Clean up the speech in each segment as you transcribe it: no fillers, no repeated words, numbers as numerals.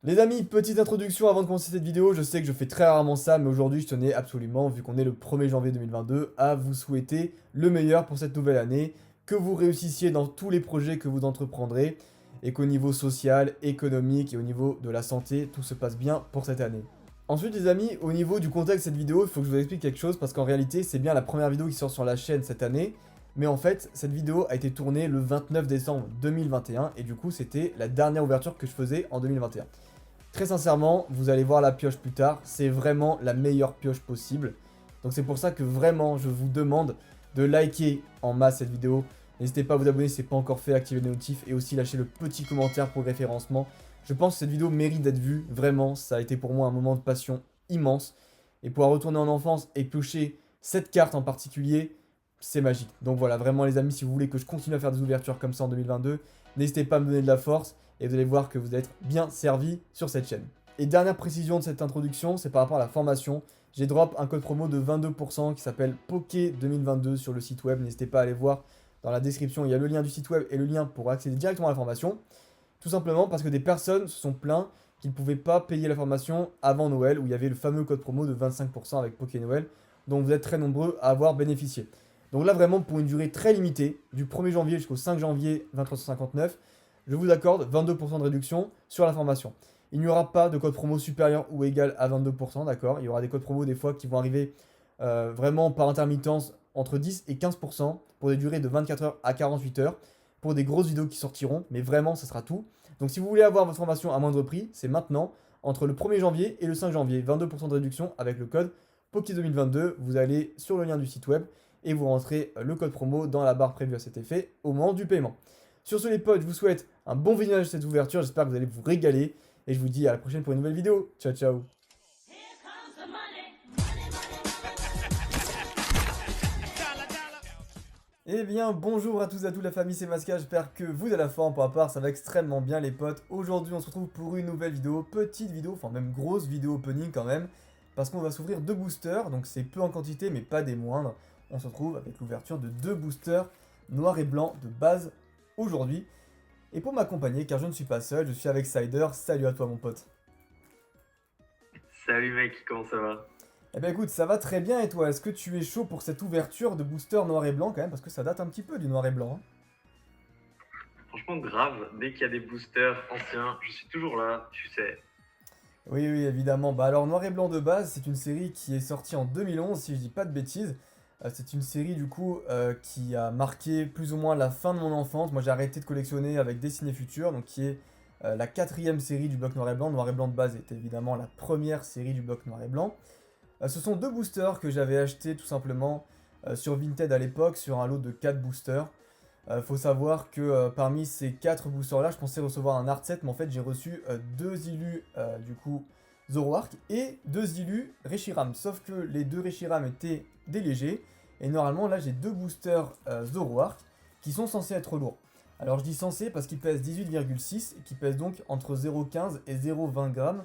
Les amis, petite introduction avant de commencer cette vidéo, je sais que je fais très rarement ça, mais aujourd'hui je tenais absolument, vu qu'on est le 1er janvier 2022, à vous souhaiter le meilleur pour cette nouvelle année, que vous réussissiez dans tous les projets que vous entreprendrez, et qu'au niveau social, économique et au niveau de la santé, tout se passe bien pour cette année. Ensuite les amis, au niveau du contexte de cette vidéo, il faut que je vous explique quelque chose, parce qu'en réalité c'est bien la première vidéo qui sort sur la chaîne cette année, mais en fait, cette vidéo a été tournée le 29 décembre 2021, et du coup c'était la dernière ouverture que je faisais en 2021. Très sincèrement, vous allez voir la pioche plus tard, c'est vraiment la meilleure pioche possible. Donc c'est pour ça que vraiment je vous demande de liker en masse cette vidéo. N'hésitez pas à vous abonner si ce n'est pas encore fait, activer les notifs et aussi lâcher le petit commentaire pour le référencement. Je pense que cette vidéo mérite d'être vue, vraiment, ça a été pour moi un moment de passion immense. Et pouvoir retourner en enfance et piocher cette carte en particulier, c'est magique. Donc voilà, vraiment les amis, si vous voulez que je continue à faire des ouvertures comme ça en 2022, n'hésitez pas à me donner de la force et vous allez voir que vous êtes bien servi sur cette chaîne. Et dernière précision de cette introduction, c'est par rapport à la formation. J'ai drop un code promo de 22% qui s'appelle Poké2022 sur le site web. N'hésitez pas à aller voir dans la description, il y a le lien du site web et le lien pour accéder directement à la formation. Tout simplement parce que des personnes se sont plaints qu'ils ne pouvaient pas payer la formation avant Noël, où il y avait le fameux code promo de 25% avec Poké Noël, dont vous êtes très nombreux à avoir bénéficié. Donc là vraiment pour une durée très limitée, du 1er janvier jusqu'au 5 janvier 2359, je vous accorde 22% de réduction sur la formation. Il n'y aura pas de code promo supérieur ou égal à 22%, d'accord. Il y aura des codes promo des fois qui vont arriver vraiment par intermittence entre 10 et 15% pour des durées de 24 heures à 48 heures pour des grosses vidéos qui sortiront, mais vraiment ça sera tout. Donc si vous voulez avoir votre formation à moindre prix, c'est maintenant, entre le 1er janvier et le 5 janvier, 22% de réduction avec le code POKI2022. Vous allez sur le lien du site web et vous rentrez le code promo dans la barre prévue à cet effet au moment du paiement. Sur ce les potes, je vous souhaite un bon visionnage de cette ouverture, j'espère que vous allez vous régaler et je vous dis à la prochaine pour une nouvelle vidéo. Ciao ciao. Eh bien bonjour à tous et à toute la famille, c'est Masca, j'espère que vous avez la forme. Pour ma part ça va extrêmement bien les potes. Aujourd'hui on se retrouve pour une nouvelle vidéo, petite vidéo, enfin même grosse vidéo opening quand même, parce qu'on va s'ouvrir deux boosters, donc c'est peu en quantité mais pas des moindres. On se retrouve avec l'ouverture de deux boosters noir et blanc de base aujourd'hui. Et pour m'accompagner, car je ne suis pas seul, je suis avec Cider. Salut à toi mon pote. Salut mec, comment ça va? Eh ben écoute, ça va très bien et toi, est-ce que tu es chaud pour cette ouverture de booster noir et blanc quand même? Parce que ça date un petit peu du noir et blanc, hein. Franchement grave, dès qu'il y a des boosters anciens, je suis toujours là, tu sais. Oui, oui, évidemment. Bah alors, Noir et Blanc de base, c'est une série qui est sortie en 2011, si je dis pas de bêtises. C'est une série, du coup, qui a marqué plus ou moins la fin de mon enfance. Moi, j'ai arrêté de collectionner avec Dessiné Futur, donc qui est la quatrième série du bloc Noir et Blanc. Noir et Blanc de base est évidemment la première série du bloc Noir et Blanc. Ce sont deux boosters que j'avais achetés tout simplement sur Vinted à l'époque, sur un lot de 4 boosters. Faut savoir que parmi ces 4 boosters là, je pensais recevoir un art set, mais en fait j'ai reçu deux illus du coup Zoroark et deux illus Reshiram. Sauf que les deux Reshiram étaient délégués, et normalement là j'ai deux boosters Zoroark qui sont censés être lourds. Alors je dis censés parce qu'ils pèsent 18,6 et qui pèsent donc entre 0,15 et 0,20 grammes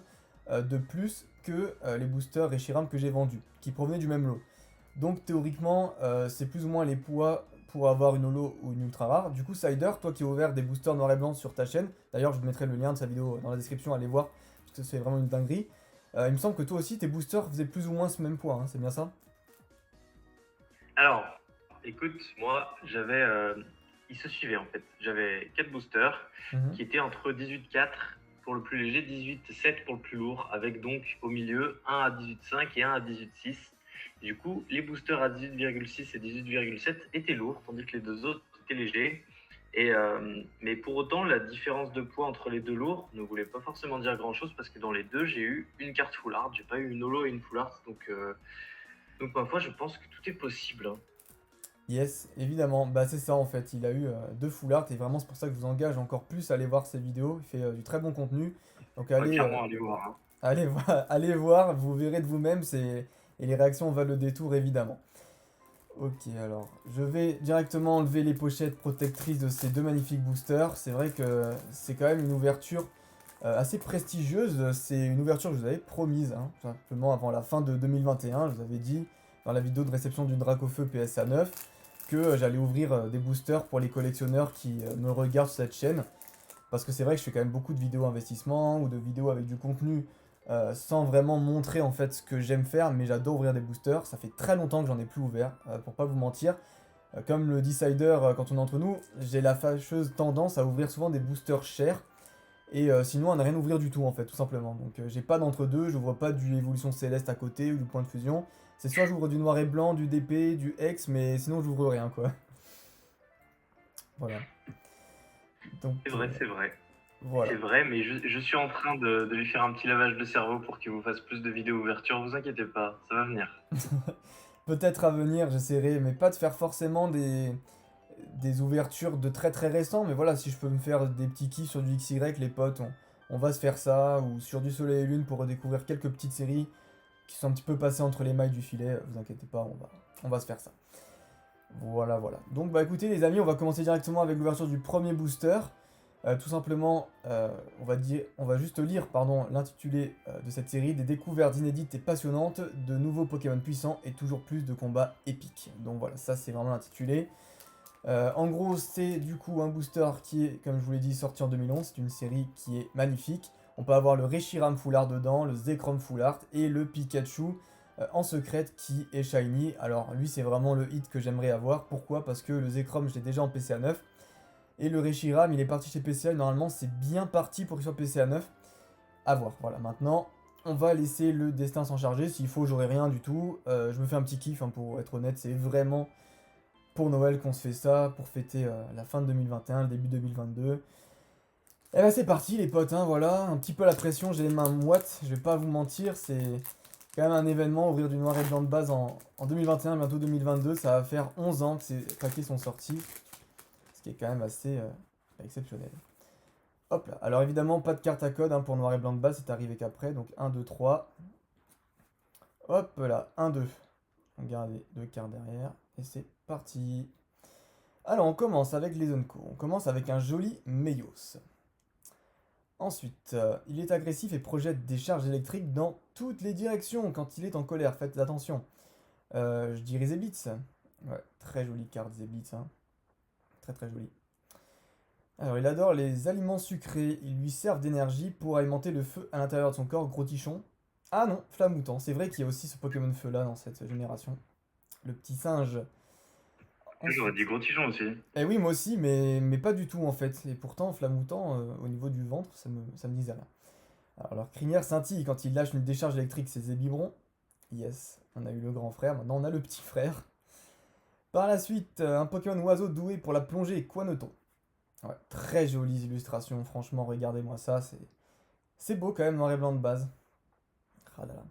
de plus que les boosters Reshiram que j'ai vendus, qui provenaient du même lot. Donc théoriquement, c'est plus ou moins les poids pour avoir une holo ou une ultra rare. Du coup, Cider, toi qui as ouvert des boosters noir et blanc sur ta chaîne, d'ailleurs je vous mettrai le lien de sa vidéo dans la description, allez voir, parce que c'est vraiment une dinguerie. Il me semble que toi aussi, tes boosters faisaient plus ou moins ce même poids, hein, c'est bien ça? Alors, écoute, moi ils se suivaient en fait. J'avais 4 boosters Mhm. qui étaient entre 18,4 pour le plus léger, 18,7 pour le plus lourd, avec donc au milieu un à 18,5 et un à 18,6. Du coup, les boosters à 18,6 et 18,7 étaient lourds, tandis que les deux autres étaient légers. Mais pour autant, la différence de poids entre les deux lourds ne voulait pas forcément dire grand-chose parce que dans les deux, j'ai eu une carte full art, j'ai pas eu une holo et une full art. Donc ma foi, je pense que tout est possible, hein. Yes, évidemment, bah c'est ça en fait, il a eu deux full art et vraiment c'est pour ça que je vous engage encore plus à aller voir ses vidéos, il fait du très bon contenu. Donc Ouais, allez, clairement, allez voir, hein. allez, allez voir, vous verrez de vous-même, et les réactions valent le détour évidemment. Ok, alors je vais directement enlever les pochettes protectrices de ces deux magnifiques boosters. C'est vrai que c'est quand même une ouverture assez prestigieuse. C'est une ouverture que je vous avais promise, hein, tout simplement avant la fin de 2021. Je vous avais dit dans la vidéo de réception du Dracofeu PSA 9 que j'allais ouvrir des boosters pour les collectionneurs qui me regardent sur cette chaîne. Parce que c'est vrai que je fais quand même beaucoup de vidéos investissement ou de vidéos avec du contenu sans vraiment montrer en fait ce que j'aime faire, mais j'adore ouvrir des boosters. Ça fait très longtemps que j'en ai plus ouvert, pour pas vous mentir. Comme le Decider, quand on est entre nous, j'ai la fâcheuse tendance à ouvrir souvent des boosters chers. Et sinon à ne rien ouvrir du tout en fait, tout simplement. Donc j'ai pas d'entre-deux, j'ouvre pas du évolution céleste à côté ou du point de fusion. C'est soit j'ouvre du noir et blanc, du DP, du Hex, mais sinon j'ouvre rien quoi. Voilà. Donc C'est vrai, c'est vrai. voilà. C'est vrai, mais je suis en train de lui faire un petit lavage de cerveau pour qu'il vous fasse plus de vidéos ouverture. Vous inquiétez pas, ça va venir. Peut-être à venir, j'essaierai, mais pas de faire forcément des ouvertures de très très récents, mais voilà, si je peux me faire des petits kiffs sur du XY, les potes, on va se faire ça, ou sur du Soleil et Lune pour redécouvrir quelques petites séries qui sont un petit peu passées entre les mailles du filet, vous inquiétez pas, on va se faire ça. Voilà, voilà. Donc bah écoutez les amis, on va commencer directement avec l'ouverture du premier booster. Tout simplement, on va juste lire pardon, l'intitulé de cette série, des découvertes inédites et passionnantes, de nouveaux Pokémon puissants et toujours plus de combats épiques. Donc voilà, ça c'est vraiment l'intitulé. En gros, c'est du coup un booster qui est, comme je vous l'ai dit, sorti en 2011. C'est une série qui est magnifique. On peut avoir le Reshiram Full Art dedans, le Zekrom Full Art et le Pikachu en secrète qui est shiny. Alors lui, c'est vraiment le hit que j'aimerais avoir. Pourquoi? Parce que le Zekrom, je l'ai déjà en PCA 9. Et le Reshiram, il est parti chez PCA. Normalement, c'est bien parti pour qu'il soit PCA 9. À voir. Voilà, maintenant, on va laisser le destin s'en charger. S'il faut, j'aurai rien du tout. Je me fais un petit kiff, hein, pour être honnête. C'est vraiment pour Noël qu'on se fait ça, pour fêter la fin de 2021, le début 2022. Et bah c'est parti les potes, hein, voilà, un petit peu la pression, j'ai les mains moites, je vais pas vous mentir, c'est quand même un événement, ouvrir du noir et blanc de base en 2021, bientôt 2022, ça va faire 11 ans que ces paquets sont sortis, ce qui est quand même assez exceptionnel. Hop là, alors évidemment pas de carte à code, hein, pour noir et blanc de base, c'est arrivé qu'après, donc 1, 2, 3. Hop là, 1, 2. On garde les deux cartes derrière, et c'est parti. Alors on commence avec les Onco, on commence avec un joli Meios. Ensuite, il est agressif et projette des charges électriques dans toutes les directions quand il est en colère, faites attention. Je dirais Zeblitz. Ouais, très jolie carte Zeblitz, hein. Très très jolie. Alors il adore les aliments sucrés, ils lui servent d'énergie pour alimenter le feu à l'intérieur de son corps, gros tichon. Ah non, Flamoutant, c'est vrai qu'il y a aussi ce Pokémon feu là dans cette génération. Le petit singe. J'aurais dit Ensuite. gros tigeon aussi. Eh oui, moi aussi, mais pas du tout en fait. Et pourtant, Flamoutant, au niveau du ventre, ça me disait rien. Alors, leur crinière scintille quand il lâche une décharge électrique, c'est Zébibron. Yes, on a eu le grand frère, maintenant on a le petit frère. Par la suite, un Pokémon oiseau doué pour la plongée, Quanoton. Ouais, très jolies illustrations, franchement, regardez-moi ça, c'est beau quand même, noir et blanc de base. Ah là là.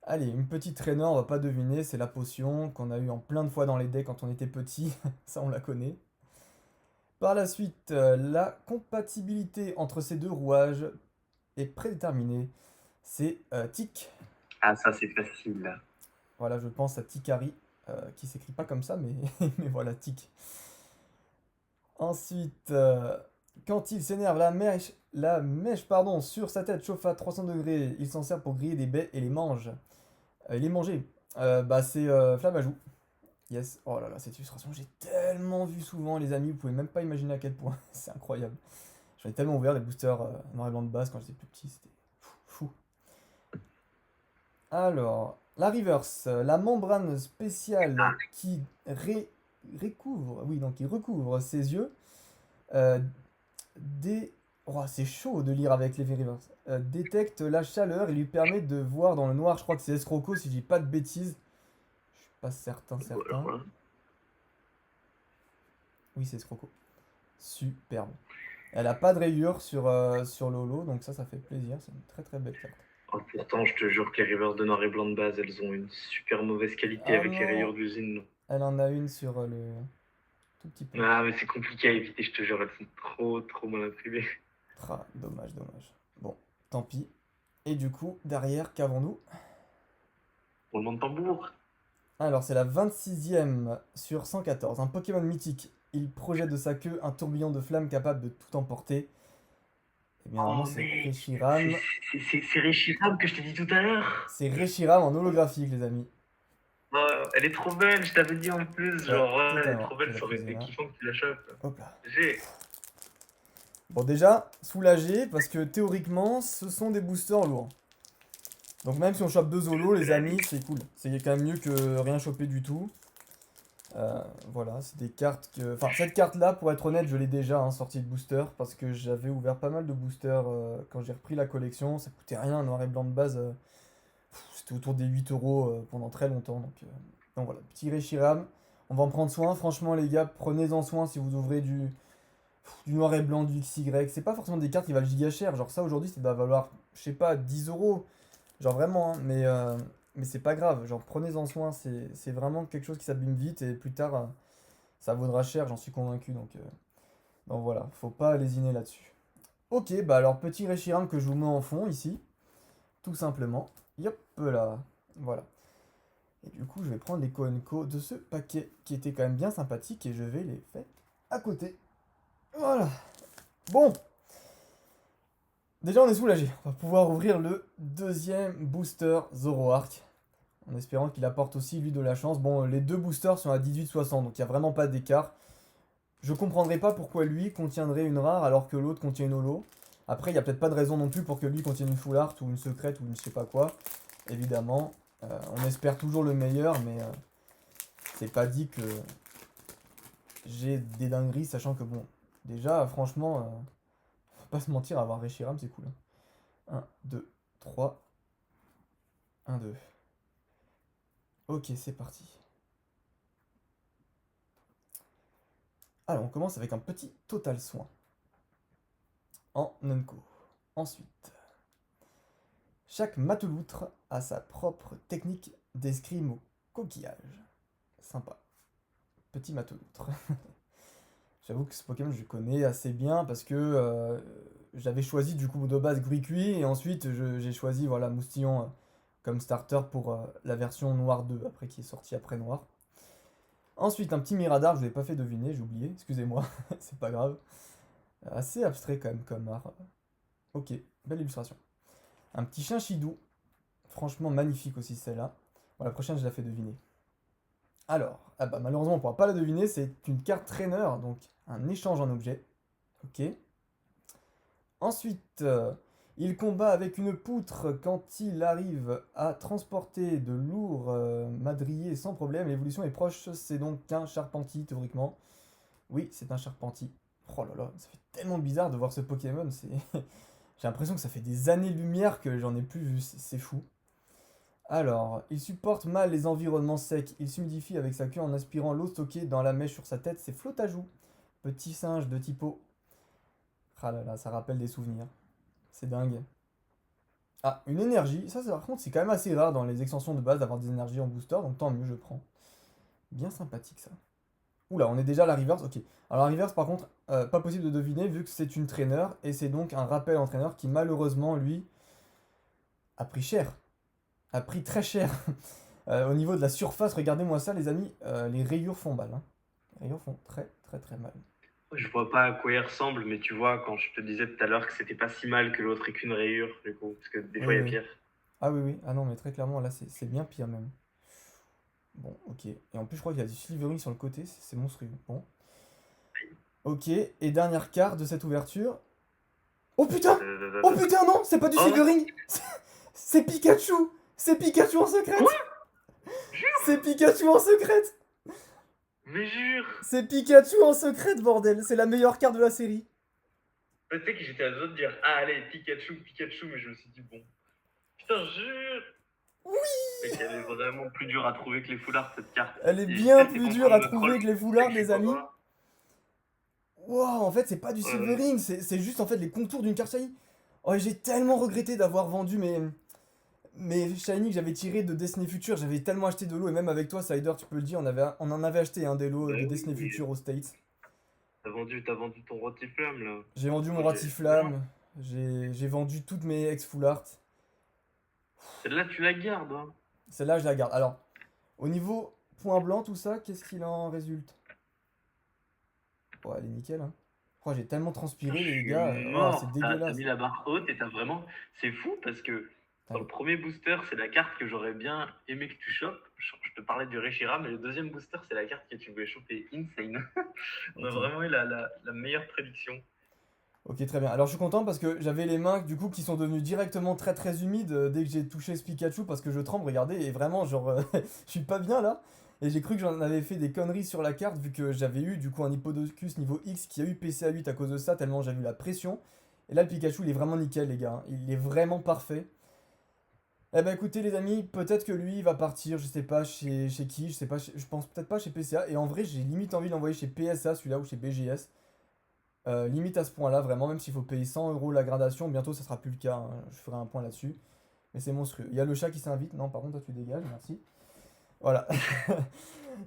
Allez, une petite traîneur, on va pas deviner, c'est la potion qu'on a eu en plein de fois dans les decks quand on était petit, ça on la connaît. Par la suite, la compatibilité entre ces deux rouages est prédéterminée. C'est Tic. Ah, ça c'est facile. Voilà, je pense à Ticari, qui s'écrit pas comme ça, mais, mais voilà, Tic. Ensuite, quand il s'énerve, la mèche pardon, sur sa tête chauffe à 300 degrés. Il s'en sert pour griller des baies et les mange. Et les manger. Bah, c'est Flamajou. Yes. Oh là là, cette illustration, j'ai tellement vu souvent, les amis, vous pouvez même pas imaginer à quel point. C'est incroyable. J'en ai tellement ouvert les boosters noir et blanc de base quand j'étais plus petit, c'était fou. Alors, la reverse, la membrane spéciale qui recouvre, oui, donc qui recouvre ses yeux, euh, oh, c'est chaud de lire avec les reverse. Détecte la chaleur et lui permet de voir dans le noir. Je crois que c'est Escroco si je dis pas de bêtises. Je suis pas certain. Voilà. Oui, c'est Escroco. Superbe. Elle a pas de rayures sur Lolo, donc ça fait plaisir. C'est une très très belle carte. Oh, pourtant, je te jure que les reverse de noir et blanc de base, elles ont une super mauvaise qualité Ah avec les non, rayures d'usine. elle en a une sur le tout petit peu. Ah, mais c'est compliqué à éviter, je te jure, elles sont trop mal imprimées. Dommage, dommage. Bon, tant pis. Et du coup, derrière, qu'avons-nous? Roulement de tambour. Alors, c'est la 26e sur 114. Un Pokémon mythique. Il projette de sa queue un tourbillon de flammes capable de tout emporter. Et bien, normalement, Oh, c'est mais Reshiram. c'est Reshiram que je t'ai dit tout à l'heure. C'est Reshiram en holographique, les amis. Oh, elle est trop belle, je t'avais dit en plus. Ouais, Genre, elle est totalement. trop Je belle, vais la ça aurait poser été là. kiffant que tu la chopes. Hop là. J'ai. Bon, déjà, soulagé, parce que théoriquement, ce sont des boosters lourds. Donc même si on chope 2 Zolo, les amis, c'est cool. C'est quand même mieux que rien choper du tout. Voilà, c'est des cartes que... Enfin, cette carte-là, pour être honnête, je l'ai déjà hein, sortie de booster, parce que j'avais ouvert pas mal de boosters quand j'ai repris la collection. Ça coûtait rien, noir et blanc de base. C'était autour des 8 euros pendant très longtemps. Donc voilà, petit Reshiram. On va en prendre soin. Franchement, les gars, prenez-en soin si vous ouvrez du noir et blanc, du XY. C'est pas forcément des cartes qui valent giga cher. Genre ça, aujourd'hui, ça doit valoir, je sais pas, 10 euros. Genre vraiment, hein, mais c'est pas grave. Genre prenez-en soin. C'est vraiment quelque chose qui s'abîme vite et plus tard, ça vaudra cher, j'en suis convaincu. Donc voilà, faut pas lésiner là-dessus. Ok, bah alors petit Reshiram que je vous mets en fond ici. Tout simplement. Yop là. Voilà. Et du coup, je vais prendre les Koenko de ce paquet qui était quand même bien sympathique et je vais les faire à côté. Voilà. Bon. Déjà, on est soulagé. On va pouvoir ouvrir le deuxième booster Zoroark. En espérant qu'il apporte aussi lui de la chance. Bon, les deux boosters sont à 18,60, donc il n'y a vraiment pas d'écart. Je comprendrais pas pourquoi lui contiendrait une rare alors que l'autre contient une holo. Après, il n'y a peut-être pas de raison non plus pour que lui contienne une full art ou une secrète ou une je sais pas quoi. Évidemment, on espère toujours le meilleur, mais c'est pas dit que j'ai des dingueries, sachant que bon, déjà, franchement, faut pas se mentir, avoir Reshiram, c'est cool. 1, 2, 3, 1, 2. Ok, c'est parti. Alors, on commence avec un petit total soin. En Nunko. Ensuite, chaque mateloutre a sa propre technique d'escrime au coquillage. Sympa. Petit mateloutre. J'avoue que ce Pokémon je le connais assez bien parce que j'avais choisi du coup de base Gruicui et ensuite j'ai choisi voilà Moustillon comme starter pour la version Noir 2 après qui est sortie après Noir. Ensuite un petit Miradar, je ne l'ai pas fait deviner, j'ai oublié, excusez-moi, c'est pas grave. Assez abstrait quand même comme art. Ok, belle illustration. Un petit Chinchidou, franchement magnifique aussi celle-là. Bon, la prochaine je la fais deviner. Alors, ah bah, malheureusement on pourra pas la deviner, c'est une carte trainer, donc un échange en objet. Ok. Ensuite, il combat avec une poutre quand il arrive à transporter de lourds madriers sans problème. L'évolution est proche, c'est donc un charpentier théoriquement. Oui, c'est un charpentier. Oh là là, ça fait tellement bizarre de voir ce Pokémon, c'est... J'ai l'impression que ça fait des années-lumière que j'en ai plus vu, c'est fou. Alors, il supporte mal les environnements secs. Il s'humidifie avec sa queue en aspirant l'eau stockée dans la mèche sur sa tête. C'est Flotajou, petit singe de typo. Ah là là, ça rappelle des souvenirs. C'est dingue. Ah, une énergie. Ça, par contre, c'est quand même assez rare dans les extensions de base d'avoir des énergies en booster, donc tant mieux, je prends. Bien sympathique ça. Oula, on est déjà à la reverse. Ok. Alors, la reverse, par contre, pas possible de deviner vu que c'est une traîneur et c'est donc un rappel entraîneur qui, malheureusement, lui, a pris cher. A pris très cher. Au niveau de la surface, regardez-moi ça, les amis. Les rayures font mal, hein. Les rayures font très, très, très mal. Je vois pas à quoi il ressemble, mais tu vois, quand je te disais tout à l'heure que c'était pas si mal que l'autre ait qu'une rayure, du coup, parce que des Oui, fois il y a oui. pire. Ah oui, oui. Ah non, mais très clairement, là, c'est bien pire même. Bon, ok. Et en plus, je crois qu'il y a du silvering sur le côté, c'est monstrueux. Bon. Ok, et dernière carte de cette ouverture. Oh putain! Oh putain, non! C'est pas du Oh, silvering! C'est Pikachu! C'est Pikachu en quoi? secrète! C'est Pikachu en secrète! Mais jure! C'est Pikachu en secrète, bordel! C'est la meilleure carte de la série! Tu sais que j'étais à deux doigts de dire, ah allez, Pikachu, Pikachu, mais je me suis dit, bon. Putain, jure! Oui! Mec, elle est vraiment plus dure à trouver que les foulards, cette carte. Elle est Et bien peut-être t'es plus en train dure de à me troll, trouver que les tu sais foulards, que je suis les pas amis. bas. Wow, en fait, c'est pas du Ouais, vas-y. silvering, c'est juste en fait les contours d'une carte shiny. Oh, j'ai tellement regretté d'avoir vendu mes shiny que j'avais tiré de Destiny Future. J'avais tellement acheté de lots, et même avec toi, Sider, tu peux le dire, on en avait acheté un des lots Bah de oui, Destiny mais Future aux States. t'as vendu ton rotiflamme, là. J'ai vendu mon Moi, j'ai. Non, Ratiflamme, j'ai vendu toutes mes ex full art. celle-là, tu la gardes, hein. Celle-là, je la garde. Alors, au niveau point blanc, tout ça, qu'est-ce qu'il en résulte? Bon, elle est nickel, hein. Oh, j'ai tellement Putain, transpiré, je les suis gars. Oh, c'est mort. T'as mis dégueulasse. la barre haute et t'as vraiment. C'est fou parce que dans Allez. le premier booster, c'est la carte que j'aurais bien aimé que tu chopes. Je te parlais du Reshiram, mais le deuxième booster, c'est la carte que tu voulais choper. Insane. On a Ok. vraiment eu la meilleure prédiction. Ok, très bien. Alors je suis content parce que j'avais les mains du coup qui sont devenues directement très très humides dès que j'ai touché ce Pikachu parce que je tremble, regardez, et vraiment genre je suis pas bien là. Et j'ai cru que j'en avais fait des conneries sur la carte vu que j'avais eu du coup un Hippodocus niveau X qui a eu PCA 8 à cause de ça tellement j'avais eu la pression. Et là le Pikachu il est vraiment nickel les gars, hein. Il est vraiment parfait. Eh ben écoutez les amis, peut-être que lui il va partir, je sais pas chez qui, je sais pas, je pense peut-être pas chez PCA. Et en vrai j'ai limite envie de l'envoyer chez PSA celui-là ou chez BGS. Limite à ce point-là, vraiment, même s'il faut payer 100 € la gradation, bientôt ça sera plus le cas, hein, je ferai un point là-dessus. Mais c'est monstrueux. Il y a le chat qui s'invite, non, par contre, toi tu dégages, merci. Voilà.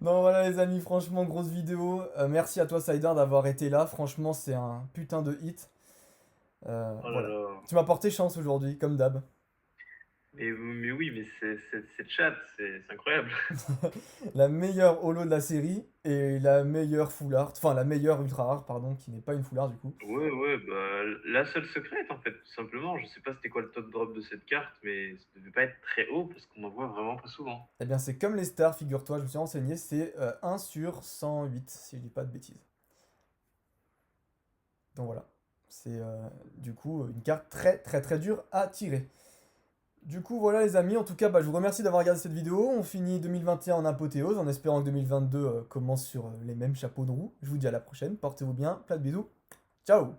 Non, voilà les amis, franchement, grosse vidéo. Merci à toi, Saïdar, d'avoir été là. Franchement, c'est un putain de hit. Oh là Voilà. là. Tu m'as porté chance aujourd'hui, comme d'hab. Mais oui, mais c'est chat, c'est incroyable. La meilleure holo de la série et la meilleure full art, enfin la meilleure ultra rare, pardon, qui n'est pas une full art du coup. Ouais, ouais, bah, la seule secrète, en fait, tout simplement. Je sais pas c'était quoi le top drop de cette carte, mais ça devait pas être très haut parce qu'on en voit vraiment pas souvent. Eh bien, c'est comme les stars, figure-toi, je me suis renseigné, c'est 1 sur 108, si je dis pas de bêtises. Donc voilà. C'est du coup une carte très très très dure à tirer. Du coup, voilà les amis, en tout cas, bah, je vous remercie d'avoir regardé cette vidéo. On finit 2021 en apothéose, en espérant que 2022 commence sur les mêmes chapeaux de roue. Je vous dis à la prochaine, portez-vous bien, plein de bisous, ciao!